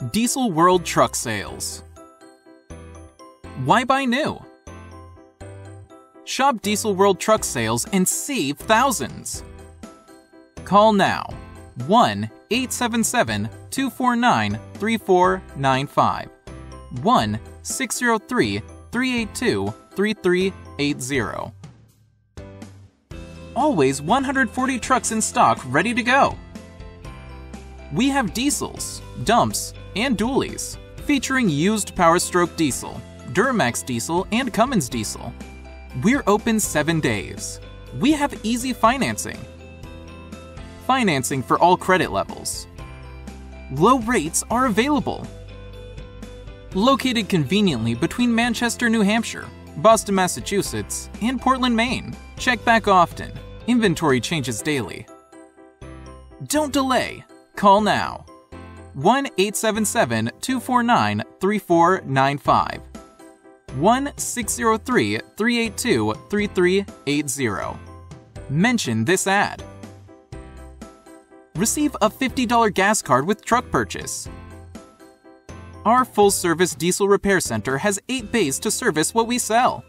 Diesel World Truck Sales. Why buy new? Shop Diesel World Truck Sales and save thousands. Call now 1-877-249-3495, 1-603-382-3380. Always 140 trucks in stock ready to go. We have diesels, dumps, and dualies, featuring used Power Stroke diesel, Duramax diesel, and Cummins diesel. We're open 7 days. We have easy financing. Financing for all credit levels. Low rates are available. Located conveniently between Manchester, New Hampshire, Boston, Massachusetts, and Portland, Maine. Check back often. Inventory changes daily. Don't delay. Call now. 1-877-249-3495. 1-603-382-3380. Mention this ad. Receive a $50 gas card with truck purchase. Our full-service diesel repair center has 8 bays to service what we sell.